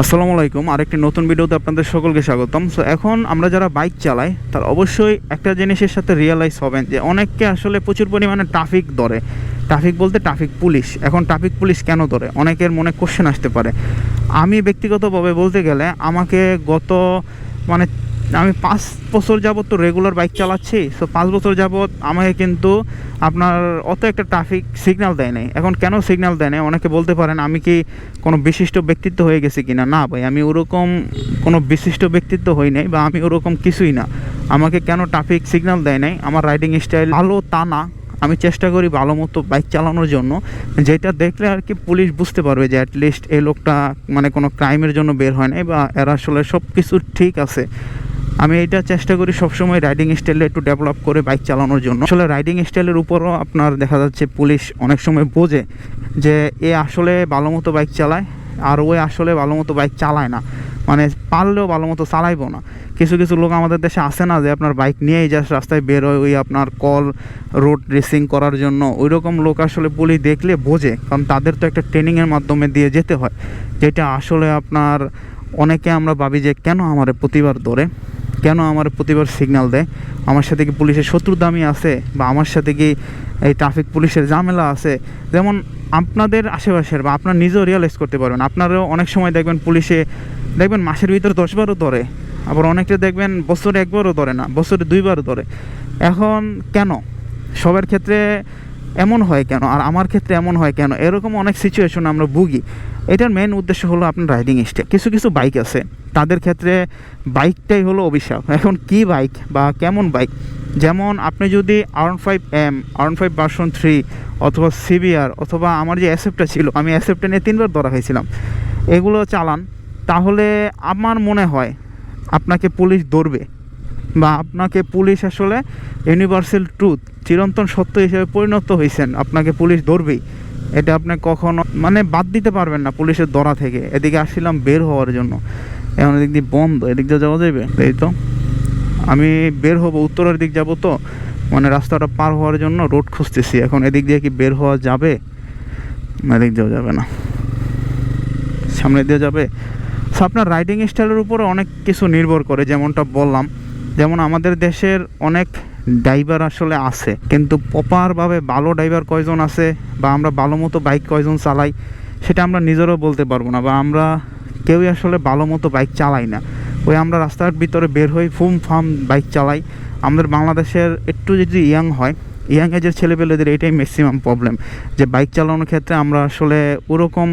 আসসালামু আলাইকুম। আরেকটি নতুন ভিডিওতে আপনাদের সকলকে স্বাগতম। সো এখন আমরা যারা বাইক চালাই তার অবশ্যই একটা জিনিসের সাথে রিয়েলাইজ হবেন যে অনেককে আসলে প্রচুর পরিমাণে ট্রাফিক ধরে। ট্রাফিক বলতে ট্রাফিক পুলিশ। এখন ট্রাফিক পুলিশ কেন ধরে? অনেকের মনে কোশ্চেন আসতে পারে। আমি ব্যক্তিগতভাবে বলতে গেলে আমাকে মানে আমি 5 বছর যাবত তো রেগুলার বাইক চালাচ্ছি। সো 5 বছর যাবত আমাকে কিন্তু আপনার অত একটা ট্রাফিক সিগন্যাল দেয় নাই। এখন কেন সিগন্যাল দেয় নাই? অনেকে বলতে পারেন আমি কি কোনো বিশিষ্ট ব্যক্তিত্ব হয়ে গেছি কিনা। না ভাই, আমি ওরকম কোনো বিশিষ্ট ব্যক্তিত্ব হই নাই বা আমি ওরকম কিছুই না। আমাকে কেন ট্রাফিক সিগন্যাল দেয় নাই? আমার রাইডিং স্টাইল ভালো তা না, আমি চেষ্টা করি ভালো মতো বাইক চালানোর জন্য, যেটা দেখলে আর কি পুলিশ বুঝতে পারবে যে অ্যাটলিস্ট এই লোকটা মানে কোনো ক্রাইমের জন্য বের হয় নাই বা এরা আসলে সব কিছু ঠিক আছে। আমি এটা চেষ্টা করি সবসময় রাইডিং স্টাইলে একটু ডেভেলপ করে বাইক চালানোর জন্য। আসলে রাইডিং স্টাইলের উপরও আপনার দেখা যাচ্ছে পুলিশ অনেক সময় বোঝে যে এ আসলে ভালো মতো বাইক চালায় আর ওই আসলে ভালো মতো বাইক চালায় না, মানে পারলেও ভালো মতো চালাইবো না। কিছু কিছু লোক আমাদের দেশে আসে না যে আপনার বাইক নিয়েই জাস্ট রাস্তায় বের হয় ওই আপনার রোড রেসিং করার জন্য। ওই রকম লোক আসলে পুলিশ দেখলে বোঝে, কারণ তাদের তো একটা ট্রেনিংয়ের মাধ্যমে দিয়ে যেতে হয়, যেটা আসলে আপনার অনেকে আমরা ভাবি যে কেন আমার প্রতিবার ধরে, কেন আমার প্রতিবার সিগন্যাল দেয়, আমার সাথে কি পুলিশের শত্রুতামি আছে বা আমার সাথে কি এই ট্রাফিক পুলিশের ঝামেলা আছে। যেমন আপনাদের আশেপাশের বা আপনার নিজেও রিয়েলাইজ করতে পারবেন, আপনারাও অনেক সময় দেখবেন পুলিশে দেখবেন মাসের ভিতরে 10 বারও ধরে, আবার অনেকে দেখবেন বছরে 1 বারও ধরে না, বছরে 2 বারও ধরে। এখন কেন সবার ক্ষেত্রে এমন হয় কেন আর আমার ক্ষেত্রে এমন হয় কেন? এরকম অনেক সিচুয়েশন আমরা ভুগি। এটার মেন উদ্দেশ্য হলো আপনার রাইডিং স্টাইল। কিছু কিছু বাইক আছে তাদের ক্ষেত্রে বাইকটাই হলো অভিশাপ। এখন কি বাইক বা কেমন বাইক? যেমন আপনি যদি R15M, R15 ভার্সন 3 অথবা সিবিআর অথবা আমার যে অ্যাসেপ্টটা ছিল, আমি অ্যাসেপ্টটা নিয়ে 3 বার ধরা হয়েছিলাম, এগুলো চালান, তাহলে আমার মনে হয় আপনাকে পুলিশ ধরবে বা আপনাকে পুলিশ আসলে ইউনিভার্সাল ট্রুথ, চিরন্তন সত্য হিসেবে পরিণত হয়েছেন, আপনাকে পুলিশ ধরবেই। এটা আপনি কখনো মানে বাদ দিতে পারবেন না পুলিশের ধরা থেকে। এদিকে আসছিলাম বের হওয়ার জন্য, এখন এদিক দিয়ে বন্ধ, এদিক দিয়ে যাওয়া যাবে? এই তো আমি বের হব, উত্তরের দিক যাব, তো মানে রাস্তাটা পার হওয়ার জন্য রোড খুঁজতেছি। এখন এদিক দিয়ে কি বের হওয়া যাবে? এদিক দিয়েও যাবে না, সামনে দিয়ে যাবে। সো আপনার রাইডিং স্টাইলের উপর অনেক কিছু নির্ভর করে, যেমনটা বললাম। যেমন আমাদের দেশের অনেক ড্রাইভার আসলে আছে, কিন্তু প্রপারভাবে ভালো ড্রাইভার কয়জন আছে বা আমরা ভালো মতো বাইক কয়জন চালাই সেটা আমরা নিজেরাও বলতে পারবো না, বা আমরা কেউই আসলে ভালো মতো বাইক চালাই না। ওই আমরা রাস্তার ভিতরে বের হই ফুম ফাম বাইক চালাই। আমাদের বাংলাদেশের একটু যদি ইয়াং এজের ছেলেপেলেদের এটাই ম্যাক্সিমাম প্রবলেম, যে বাইক চালানোর ক্ষেত্রে আমরা আসলে ওরকম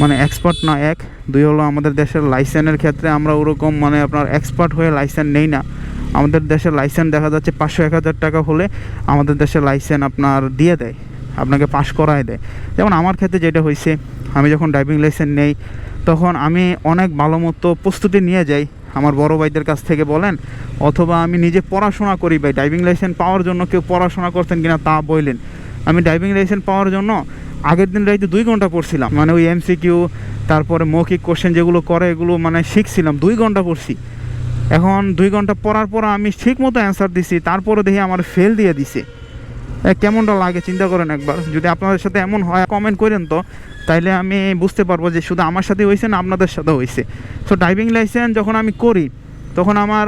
মানে এক্সপার্ট না। 1, 2 হলো আমাদের দেশের লাইসেন্সের ক্ষেত্রে আমরা ওরকম মানে আপনার এক্সপার্ট হয়ে লাইসেন্স নেই না। আমাদের দেশের লাইসেন্স দেখা যাচ্ছে 500-1000 টাকা হলে আমাদের দেশের লাইসেন্স আপনার দিয়ে দেয়, আপনাকে পাস করায় দেয়। যেমন আমার ক্ষেত্রে যেটা হয়েছে, আমি যখন ড্রাইভিং লাইসেন্স নেই তখন আমি অনেক ভালো মতো প্রস্তুতি নিয়ে যাই, আমার বড় ভাইদের কাছ থেকে বলেন অথবা আমি নিজে পড়াশোনা করি। ভাই ড্রাইভিং লাইসেন্স পাওয়ার জন্য কেউ পড়াশোনা করতেন কিনা তা বললেন। আমি ড্রাইভিং লাইসেন্স পাওয়ার জন্য আগের দিন রাইতে 2 ঘন্টা পড়ছিলাম, মানে ওই MCQ তারপরে মৌখিক কোশ্চেন যেগুলো করে এগুলো মানে শিখছিলাম, 2 ঘন্টা পড়ছি। এখন 2 ঘন্টা পড়ার পর আমি ঠিক মতো অ্যান্সার দিছি, তারপরে দেখি আমার ফেল দিয়ে দিছে। কেমনটা লাগে চিন্তা করেন একবার। যদি আপনাদের সাথে এমন হয় কমেন্ট করেন তো, তাইলে আমি বুঝতে পারবো যে শুধু আমার সাথে হয়েছে না আপনাদের সাথে হয়েছে। সো ড্রাইভিং লাইসেন্স যখন আমি করি তখন আমার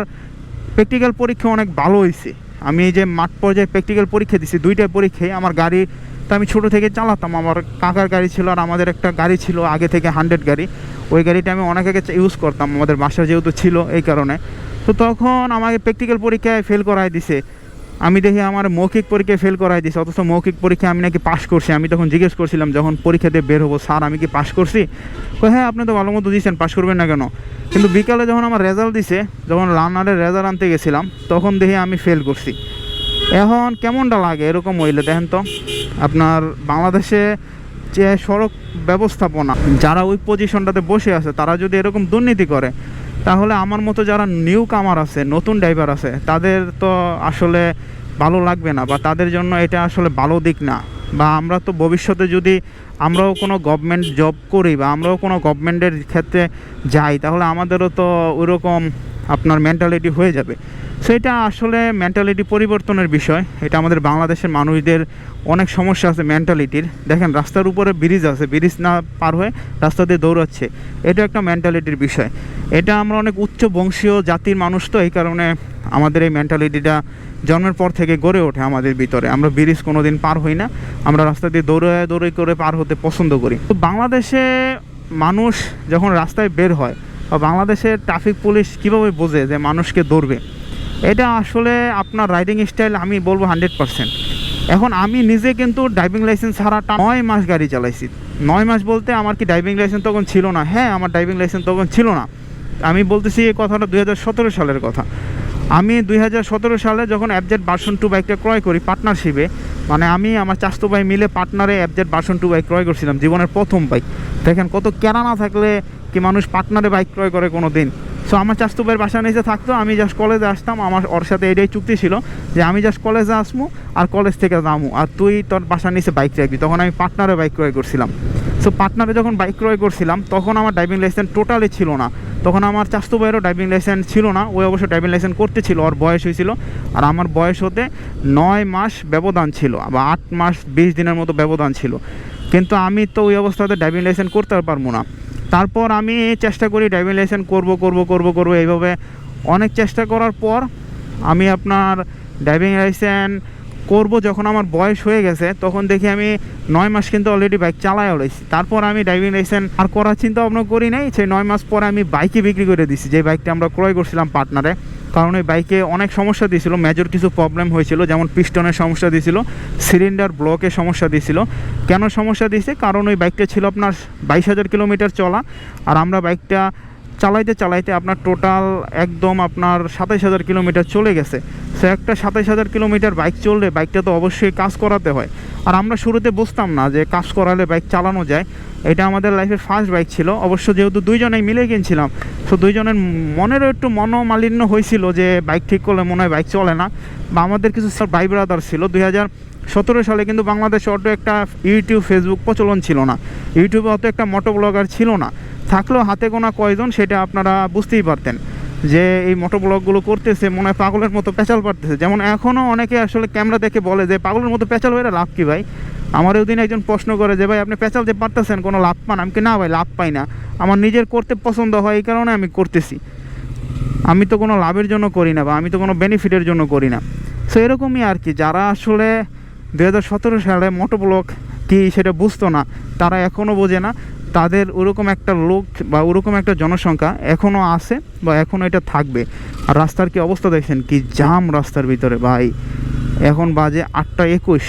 প্র্যাকটিক্যাল পরীক্ষা অনেক ভালো হয়েছে। আমি এই যে মাঠ পর্যায়ে প্র্যাকটিক্যাল পরীক্ষা দিছি, 2টা পরীক্ষায়। আমার গাড়ি তো আমি ছোটো থেকে চালাতাম, আমার কাকার গাড়ি ছিল আর আমাদের একটা গাড়ি ছিল আগে থেকে 100 গাড়ি, ওই গাড়িটা আমি অনেক আগে ইউজ করতাম, আমাদের বাসা যেহেতু ছিল এই কারণে। তো তখন আমাকে প্র্যাকটিক্যাল পরীক্ষায় ফেল করাই দিছে। আমি দেখি আমার মৌখিক পরীক্ষায় ফেল করাই দিছে, অথচ মৌখিক পরীক্ষায় আমি নাকি পাশ করছি। আমি তখন জিজ্ঞেস করছিলাম যখন পরীক্ষা দিয়ে বের হবো, স্যার আমি কি পাশ করছি? হ্যাঁ আপনি তো ভালো মতো দিয়েছেন, পাশ করবেন না কেন? কিন্তু বিকালে যখন আমার রেজাল্ট দিছে, যখন লার্নারের রেজাল্ট আনতে গেছিলাম তখন দেখি আমি ফেল করছি। এখন কেমনটা লাগে এরকম হইলে? দেখেন তো আপনার বাংলাদেশে যে সড়ক ব্যবস্থাপনা যারা ওই পজিশনটাতে বসে আছে তারা যদি এরকম দুর্নীতি করে, তাহলে আমার মতো যারা নিউ কামার আছে, নতুন ড্রাইভার আছে, তাদের তো আসলে ভালো লাগবে না, বা তাদের জন্য এটা আসলে ভালো দিক না। বা আমরা তো ভবিষ্যতে যদি আমরাও কোনো গভর্নমেন্ট জব করি বা আমরাও কোনো গভর্নমেন্টের ক্ষেত্রে যাই, তাহলে আমাদেরও তো ওইরকম আপনার মেন্টালিটি হয়ে যাবে। সো এটা আসলে মেন্টালিটি পরিবর্তনের বিষয়। এটা আমাদের বাংলাদেশের মানুষদের অনেক সমস্যা আছে মেন্টালিটির। দেখেন রাস্তার উপরে ব্রিজ আছে, ব্রিজ না পার হয়ে রাস্তা দিয়ে দৌড়াচ্ছে, এটা একটা মেন্টালিটির বিষয়। এটা আমরা অনেক উচ্চ বংশীয় জাতির মানুষ, তো এই কারণে আমাদের এই মেন্টালিটিটা জন্মের পর থেকে গড়ে ওঠে আমাদের ভিতরে। আমরা ব্রিজ কোনো দিন পার হই না, আমরা রাস্তা দিয়ে দৌড়ে করে পার হতে পছন্দ করি। তো বাংলাদেশে মানুষ যখন রাস্তায় বের হয় বা বাংলাদেশের ট্রাফিক পুলিশ কীভাবে বোঝে যে মানুষকে ধরবে, এটা আসলে আপনার রাইডিং স্টাইল আমি বলবো 100%। এখন আমি নিজে কিন্তু ড্রাইভিং লাইসেন্স ছাড়া 9 মাস গাড়ি চালাইছি। 9 মাস বলতে আমার কি ড্রাইভিং লাইসেন্স তখন ছিল না? হ্যাঁ, আমার ড্রাইভিং লাইসেন্স তখন ছিল না। আমি বলতেছি এই কথাটা 2017 সালের কথা। আমি 2017 সালে যখন FZ ভার্সন 2 বাইকটা ক্রয় করি পার্টনারশিপে, মানে আমি আমার চাচাতো ভাই মিলে পার্টনারে FZ ভার্সন 2 বাইক ক্রয় করছিলাম, জীবনের প্রথম বাইক। দেখেন কত কেনা না থাকলে কি মানুষ পার্টনারে বাইক ক্রয় করে কোনো দিন। সো আমার চাচাতো ভাইয়ের বাসা নিচে থাকতো, আমি জাস্ট কলেজে আসতাম, আমার ওর সাথে এটাই চুক্তি ছিল যে আমি জাস্ট কলেজে আসবো আর কলেজ থেকে যাবো, আর তুই তোর বাসার নিচে বাইক রাখবি। তখন আমি পার্টনারে বাইক ক্রয় করছিলাম। সো পার্টনারে যখন বাইক ক্রয় করছিলাম তখন আমার ড্রাইভিং লাইসেন্স টোটালি ছিল না। তখন আমার চাচাতো ভাইয়েরও ড্রাইভিং লাইসেন্স ছিল না, ওই অবশ্য ড্রাইভিং লাইসেন্স করতে ছিল, ওর বয়স হয়েছিল। আর আমার বয়স হতে 9 মাস ব্যবধান ছিল, বা 8 মাস 20 দিনের মতো ব্যবধান ছিল। কিন্তু আমি তো ওই অবস্থাতে ড্রাইভিং লাইসেন্স করতে পারবো না। তারপর আমি চেষ্টা করি ড্রাইভিং লাইসেন্স করবো এইভাবে অনেক চেষ্টা করার পর আমি আপনার ড্রাইভিং লাইসেন্স করব যখন আমার বয়স হয়ে গেছে, তখন দেখি আমি 9 মাস কিন্তু অলরেডি বাইক চালায় হয়েছি। তারপর আমি ড্রাইভিং লাইসেন্স আর করার চিন্তা ভাবনা করি নাই। সেই 9 মাস পরে আমি বাইকই বিক্রি করে দিছি, যে বাইকটা আমরা ক্রয় করছিলাম পার্টনারে। কারণ ওই বাইকে অনেক সমস্যা দিয়েছিল, মেজর কিছু প্রবলেম হয়েছিল, যেমন পিস্টনের সমস্যা দিয়েছিল, সিলিন্ডার ব্লকে সমস্যা দিয়েছিল। কেন সমস্যা দিয়েছে? কারণ ওই বাইকটা ছিল আপনার 22,000 কিলোমিটার চলা, আর আমরা বাইকটা চালাইতে আপনার টোটাল একদম আপনার 27,000 কিলোমিটার চলে গেছে। সে একটা 27,000 কিলোমিটার বাইক চললে বাইকটা তো অবশ্যই কাজ করাতে হয়। আর আমরা শুরুতে বুঝতাম না যে কাজ করালে বাইক চালানো যায়। এটা আমাদের লাইফের ফার্স্ট বাইক ছিল, অবশ্য যেহেতু দুইজনেই মিলে কিনছিলাম, সো দুইজনের মনেরও একটু মনোমালিন্য হয়েছিল যে বাইক ঠিক করলে মনে হয় বাইক চলে না। বা আমাদের কিছু ভাই ব্রাদার ছিল। 2017 সালে কিন্তু বাংলাদেশে অত একটা ইউটিউব ফেসবুক প্রচলন ছিল না, ইউটিউবে অত একটা মোটো ব্লগার ছিল না, থাকলেও হাতে গোনা কয়জন সেটা আপনারা বুঝতেই পারতেন যে এই মোটো ব্লগগুলো করতেছে মনে হয় পাগলের মতো পেঁচাল পারতেছে। যেমন এখনও অনেকে আসলে ক্যামেরা দেখে বলে যে পাগলের মতো পেঁচাল হয়ে লাভ কী ভাই? আমার ওই দিন একজন প্রশ্ন করে যে ভাই আপনি পেঁচাল যে পারতেছেন কোনো লাভ পান? আমি কি না ভাই, লাভ পাই না, আমার নিজের করতে পছন্দ হয় এই কারণে আমি করতেছি, আমি তো কোনো লাভের জন্য করি না বা আমি তো কোনো বেনিফিটের জন্য করি না। সো এরকমই আর কি, যারা আসলে 2017 সালে মোটো ব্লগ কী সেটা বুঝতো না, তারা এখনও বোঝে না। তাদের ওরকম একটা লোক বা ওরকম একটা জনসংখ্যা এখনও আছে বা এখনও এটা থাকবে। আর রাস্তার কি অবস্থা দেখছেন, কি জাম রাস্তার ভিতরে ভাই। এখন বাজে 8:21,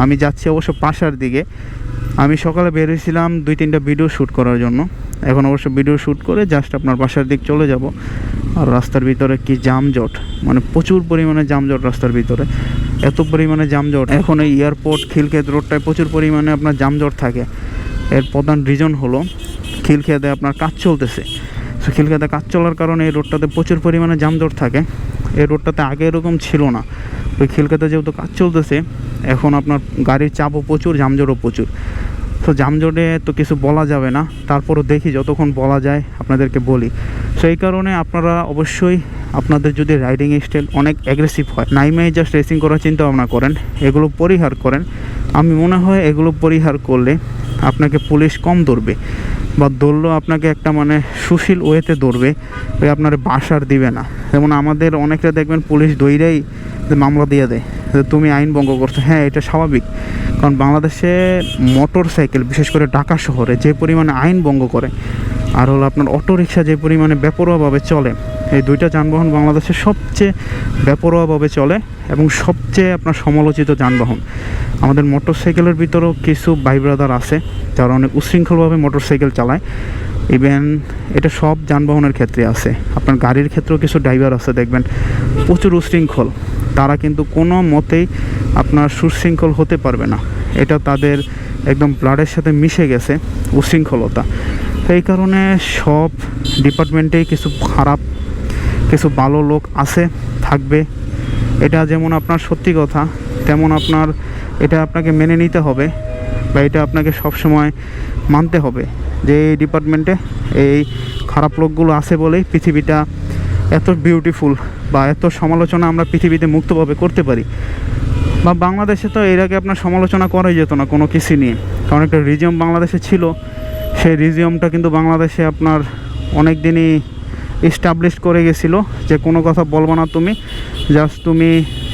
আমি যাচ্ছি অবশ্য পাশার দিকে। আমি সকালে বেরিয়েছিলাম 2-3টা ভিডিও শ্যুট করার জন্য, এখন অবশ্য ভিডিও শ্যুট করে জাস্ট আপনার বাসার দিক চলে যাব। আর রাস্তার ভিতরে কি যানজট, মানে প্রচুর পরিমাণে যানজট রাস্তার ভিতরে, এত পরিমাণে যানজট। এখন এই এয়ারপোর্ট খিলক্ষেত রোডটায় প্রচুর পরিমাণে আপনার যানজট থাকে। এর প্রধান রিজন হলো খিলক্ষেতে আপনার কাজ চলতেছে। সো খিলক্ষেতে কাজ চলার কারণে এই রোডটাতে প্রচুর পরিমাণে যানজট থাকে। এই রোডটাতে আগে এরকম ছিল না। ওই খিলক্ষেতে যেহেতু কাজ চলতেছে, এখন আপনার গাড়ির চাপও প্রচুর, যানজটও প্রচুর। তো যানজটে তো কিছু বলা যাবে না, তারপরও দেখি যতক্ষণ বলা যায় আপনাদেরকে বলি। সো এই কারণে আপনারা অবশ্যই আপনাদের যদি রাইডিং স্টাইল অনেক অ্যাগ্রেসিভ হয়, নাইমেই জাস্ট রেসিং করার চিন্তা ভাবনা করেন, এগুলো পরিহার করেন। আমি মনে হয় এগুলো পরিহার করলে আপনাকে পুলিশ কম ধরবে, বা ধরলেও আপনাকে একটা মানে সুশীল ওয়েতে ধরবে, ওই আপনার বাসার দিবে না। যেমন আমাদের অনেকটা দেখবেন পুলিশ দইরাই মামলা দিয়ে দেয় যে তুমি আইন ভঙ্গ করছো। হ্যাঁ, এটা স্বাভাবিক, কারণ বাংলাদেশে মোটর সাইকেল বিশেষ করে ঢাকা শহরে যে পরিমাণে আইন ভঙ্গ করে, আর হলো আপনার অটোরিকশা যে পরিমাণে বেপরোয়াভাবে চলে, এই দুইটা যানবাহন বাংলাদেশে সবচেয়ে বেপরোয়াভাবে চলে এবং সবচেয়ে আপনার সমালোচিত যানবাহন। আমাদের মোটর সাইকেলের ভিতরেও কিছু ভাই ব্রাদার আছে যারা অনেক উশৃঙ্খলভাবে মোটর সাইকেল চালায়। ইভেন এটা সব যানবাহনের ক্ষেত্রে আছে, আপনার গাড়ির ক্ষেত্রেও কিছু ড্রাইভার আছে দেখবেন প্রচুর উশৃঙ্খল, তারা কিন্তু কোনো মতেই আপনার সুশৃঙ্খল হতে পারবে না। এটা তাদের একদম ব্লাডের সাথে মিশে গেছে উশৃঙ্খলতা। এই কারণে সব ডিপার্টমেন্টেই কিছু খারাপ কিছু ভালো লোক আছে, থাকবে। এটা যেমন আপনার সত্যি কথা, তেমন আপনার এটা আপনাকে মেনে নিতে হবে, বা এটা আপনাকে সবসময় মানতে হবে যে এই ডিপার্টমেন্টে এই খারাপ লোকগুলো আছে বলেই পৃথিবীটা এত বিউটিফুল বা এত সমালোচনা আমরা পৃথিবীতে মুক্তভাবে করতে পারি। বা বাংলাদেশে তো এর আগে আপনার সমালোচনা করাই যেত না কোনো কিছু নিয়ে, কারণ একটা রিজিয়ম বাংলাদেশে ছিল, সেই রিজিয়মটা কিন্তু বাংলাদেশে আপনার অনেক দিনই এস্টাবলিশ করে গেছিলো যে কোনো কথা বলবা না তুমি, জাস্ট তুমি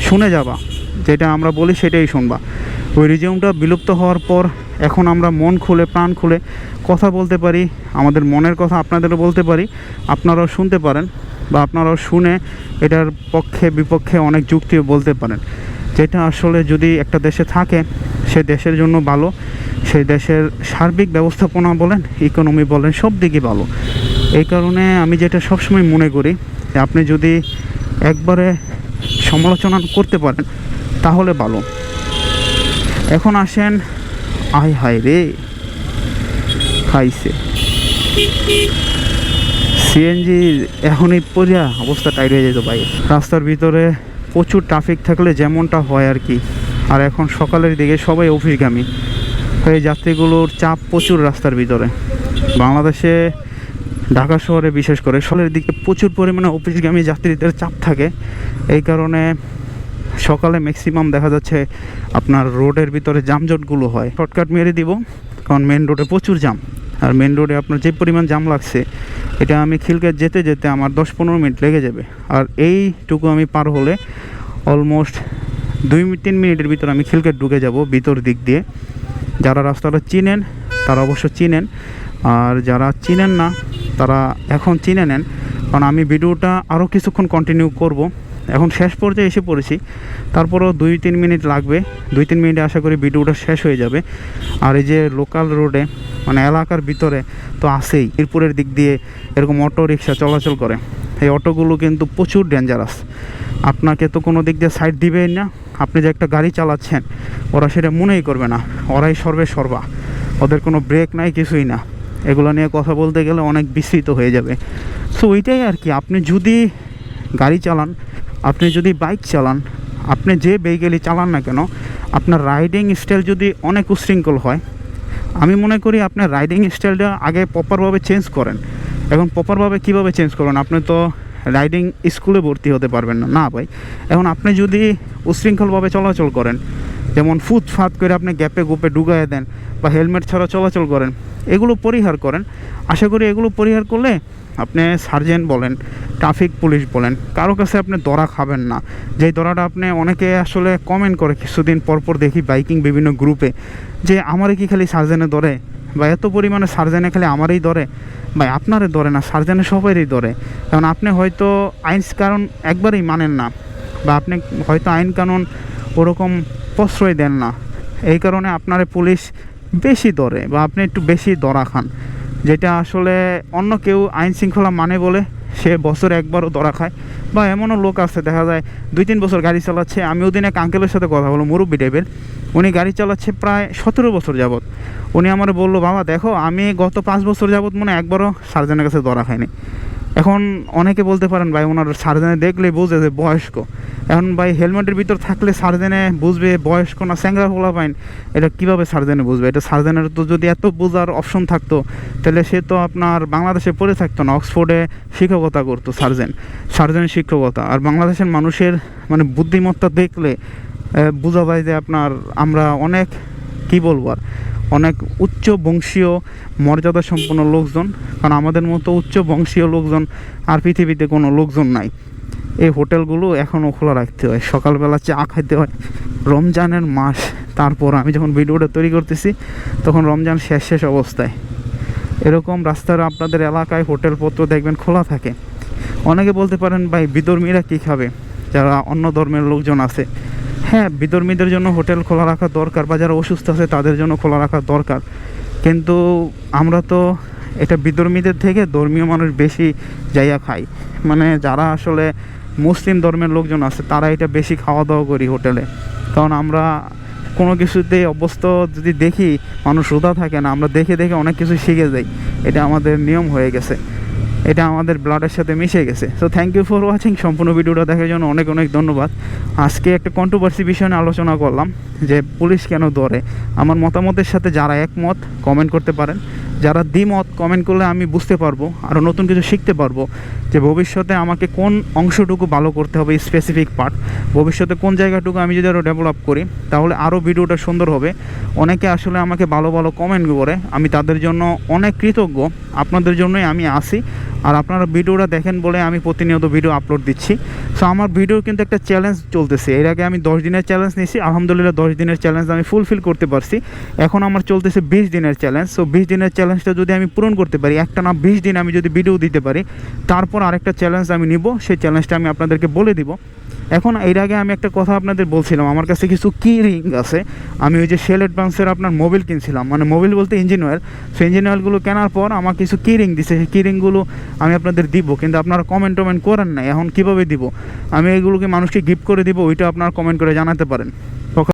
শুনে যাবা, যেটা আমরা বলি সেটাই শুনবা। ওই রিজিয়মটা বিলুপ্ত হওয়ার পর এখন আমরা মন খুলে প্রাণ খুলে কথা বলতে পারি, আমাদের মনের কথা আপনাদেরও বলতে পারি, আপনারাও শুনতে পারেন বা আপনারাও শুনে এটার পক্ষে বিপক্ষে অনেক যুক্তিও বলতে পারেন, যেটা আসলে যদি একটা দেশে থাকে সে দেশের জন্য ভালো, সেই দেশের সার্বিক ব্যবস্থাপনা বলেন, ইকোনমি বলেন, সব দিকই ভালো। এই কারণে আমি যেটা সবসময় মনে করি যে আপনি যদি একবারে সমালোচনা করতে পারেন তাহলে ভালো। এখন আসেন, আয় হায় রে খাইছে সিএনজি, এখনই পড়িয়া অবস্থা টাইট হয়ে যেত ভাই। রাস্তার ভিতরে প্রচুর ট্রাফিক থাকলে যেমনটা হয় আর কি। আর এখন সকালের দিকে সবাই অফিসগামী, এই যাত্রীগুলোর চাপ প্রচুর রাস্তার ভিতরে। বাংলাদেশে ঢাকা শহরে বিশেষ করে সকালের দিকে প্রচুর পরিমাণে অফিসগামী যাত্রীদের চাপ থাকে। এই কারণে সকালে ম্যাক্সিমাম দেখা যাচ্ছে আপনার রোডের ভিতরে যানজটগুলো হয়। শর্টকাট মেরে দিব, কারণ মেন রোডে প্রচুর জাম। আর মেন রোডে আপনার যে পরিমাণ জাম লাগছে, এটা আমি খিলগাঁও যেতে যেতে আমার 10-15 মিনিট লেগে যাবে। আর এইটুকু আমি পার হলে অলমোস্ট 2-3 মিনিটের ভিতর আমি খিলগাঁও ঢুকে যাব ভিতর দিক দিয়ে। যারা রাস্তাটা চিনেন তারা অবশ্য চিনেন, আর যারা চিনেন না তারা এখন চিনে নেন, কারণ আমি ভিডিওটা আরও কিছুক্ষণ কন্টিনিউ করব। এখন শেষ পর্যায়ে এসে পড়েছি, তারপরও 2-3 মিনিট লাগবে। 2-3 মিনিটে আশা করি ভিডিওটা শেষ হয়ে যাবে। আর এই যে লোকাল রোডে মানে এলাকার ভিতরে তো আছেই, মিরপুরের দিক দিয়ে এরকম অটো রিক্সা চলাচল করে। এই অটোগুলো কিন্তু প্রচুর ডেঞ্জারাস, আপনাকে তো কোনো দিক দিয়ে সাইড দিবেই না। আপনি যে একটা গাড়ি চালাচ্ছেন ওরা সেটা মনেই করবে না, ওরাই সর্বা, ওদের কোনো ব্রেক নাই, কিছুই না। এগুলো নিয়ে কথা বলতে গেলে অনেক বিস্তৃত হয়ে যাবে। সো ওইটাই আর কি, আপনি যদি গাড়ি চালান, আপনি যদি বাইক চালান, আপনি যে ভেহিকেলই চালান না কেন, আপনার রাইডিং স্টাইল যদি অনেক উশৃঙ্খল হয়, আমি মনে করি আপনার রাইডিং স্টাইলটা আগে প্রপারভাবে চেঞ্জ করেন। এখন প্রপারভাবে কীভাবে চেঞ্জ করেন? আপনি তো রাইডিং স্কুলে ভর্তি হতে পারবেন না, না ভাই। এখন আপনি যদি উশৃঙ্খলভাবে চলাচল করেন, যেমন ফুটফাত করে আপনি গ্যাপে গোপে ঢুকাইয়ে দেন বা হেলমেট ছাড়া চলাচল করেন, এগুলো পরিহার করেন। আশা করি এগুলো পরিহার করলে আপনি সার্জেন্ট বলেন, ট্রাফিক পুলিশ বলেন, কারো কাছে আপনি ধরা খাবেন না। যেই ধরাটা আপনি অনেকে আসলে কমেন্ট করে কিছুদিন পরপর দেখি বাইকিং বিভিন্ন গ্রুপে, যে আমারই কি খালি সার্জেনে ধরে, বা এত পরিমাণে সার্জেনে খালি আমারই ধরে। ভাই আপনারে ধরে না, সার্জেনে সবারই ধরে। কারণ আপনি হয়তো আইন কানুন একবারেই মানেন না, বা আপনি হয়তো আইন কানুন ওরকম প্রশ্রয় দেন না, এই কারণে আপনারে পুলিশ বেশি ধরে বা আপনি একটু বেশি ধরা খান। যেটা আসলে অন্য কেউ আইন শৃঙ্খলা মানে বলে সে বছরে একবারও ধরা খায়। বা এমনও লোক আছে দেখা যায় 2-3 বছর গাড়ি চালাচ্ছে। আমি ওদিন এক আঙ্কেলের সাথে কথা বলো, মুরব্বী টাইপের, উনি গাড়ি চালাচ্ছে প্রায় 17 বছর যাবৎ। উনি আমার বললো, বাবা দেখো আমি গত 5 বছর যাবৎ মনে একবারও সার্জেনের কাছে ধরা খাইনি। এখন অনেকে বলতে পারেন ভাই ওনার সার্জেনে দেখলে বোঝে যে বয়স্ক। এখন ভাই হেলমেটের ভিতর থাকলে সার্জেনে বুঝবে বয়স্ক না স্যাংরা ফোলা পাইন, এটা কীভাবে সার্জেনে বুঝবে? এটা সার্জেনের তো যদি এত বোঝার অপশন থাকতো তাহলে সে তো আপনার বাংলাদেশে পড়ে থাকতো না, অক্সফোর্ডে শিক্ষকতা করতো সার্জেন শিক্ষকতা। আর বাংলাদেশের মানুষের মানে বুদ্ধিমত্তা দেখলে বোঝা যায় যে আপনার আমরা অনেক কী বলবো আর অনেক উচ্চ বংশীয় মর্যাদা সম্পন্ন লোকজন, কারণ আমাদের মতো উচ্চ বংশীয় লোকজন আর পৃথিবীতে কোনো লোকজন নাই। এই হোটেলগুলো এখনও খোলা রাখতে হয়, সকালবেলা চা খাইতে হয়। রমজানের মাস, তারপর আমি যখন ভিডিওটা তৈরি করতেছি তখন রমজান শেষ অবস্থায়। এরকম রাস্তার আপনাদের এলাকায় হোটেলপত্র দেখবেন খোলা থাকে। অনেকে বলতে পারেন ভাই বিধর্মীরা কী খাবে, যারা অন্য ধর্মের লোকজন আছে। হ্যাঁ, বিধর্মীদের জন্য হোটেল খোলা রাখা দরকার, বা যারা অসুস্থ আছে তাদের জন্য খোলা রাখা দরকার। কিন্তু আমরা তো এটা বিধর্মীদের থেকে ধর্মীয় মানুষ বেশি যাইয়া খাই, মানে যারা আসলে মুসলিম ধর্মের লোকজন আছে তারা এটা বেশি খাওয়া দাওয়া করি হোটেলে। কারণ আমরা কোনো কিছুতে অভ্যস্ত যদি দেখি মানুষ রোজা থাকে না, আমরা দেখে দেখে অনেক কিছু শিখে যাই। এটা আমাদের নিয়ম হয়ে গেছে, এটা আমাদের ব্লাডের সাথে মিশে গেছে। So thank you for watching. সম্পূর্ণ ভিডিওটা দেখার জন্য অনেক অনেক ধন্যবাদ। আজকে একটা কন্ট্রোভার্সি বিষয় নিয়ে আলোচনা করলাম যে পুলিশ কেন ধরে। আমার মতামতের সাথে যারা একমত কমেন্ট করতে পারেন, যারা দ্বিমত কমেন্ট করলে আমি বুঝতে পারবো, আরও নতুন কিছু শিখতে পারবো যে ভবিষ্যতে আমাকে কোন অংশটুকু ভালো করতে হবে, স্পেসিফিক পার্ট, ভবিষ্যতে কোন জায়গাটুকু আমি যদি আরও ডেভেলপ করি তাহলে আরও ভিডিওটা সুন্দর হবে। অনেকে আসলে আমাকে ভালো ভালো কমেন্ট করে, আমি তাদের জন্য অনেক কৃতজ্ঞ। আপনাদের জন্যই আমি আসি, আর আপনারা ভিডিওটা দেখেন বলে আমি প্রতিনিয়ত ভিডিও আপলোড দিচ্ছি। সো আমার ভিডিওর কিন্তু একটা চ্যালেঞ্জ চলতেছে। এর আগে আমি 10 দিনের চ্যালেঞ্জ নিয়েছি, আলহামদুলিল্লাহ 10 দিনের চ্যালেঞ্জ আমি ফুলফিল করতে পারছি। এখন আমার চলতেছে 20 দিনের চ্যালেঞ্জ। সো 20 দিনের চ্যালেঞ্জটা যদি আমি পূরণ করতে পারি, একটা না 20 দিন আমি যদি ভিডিও দিতে পারি, তারপর আরেকটা চ্যালেঞ্জ আমি নিব, সেই চ্যালেঞ্জটা আমি আপনাদেরকে বলে দিব। এখন এর আগে আমি একটা কথা আপনাদের বলছিলাম, আমার কাছে কিছু কি রিং আছে। আমি ওই যে শেল অ্যাডভান্সের আপনার মোবিল কিনছিলাম, মানে মোবিল বলতে ইঞ্জিন অয়েল। সেই ইঞ্জিন অয়েলগুলো কেনার পর আমার কিছু কি রিং দিছে, সেই কি রিংগুলো আমি আপনাদের দিব, কিন্তু আপনারা কমেন্ট টমেন্ট করেন না। এখন কীভাবে দিব? আমি এগুলোকে মানুষকে গিফট করে দিব, ওইটা আপনারা কমেন্ট করে জানাতে পারেন।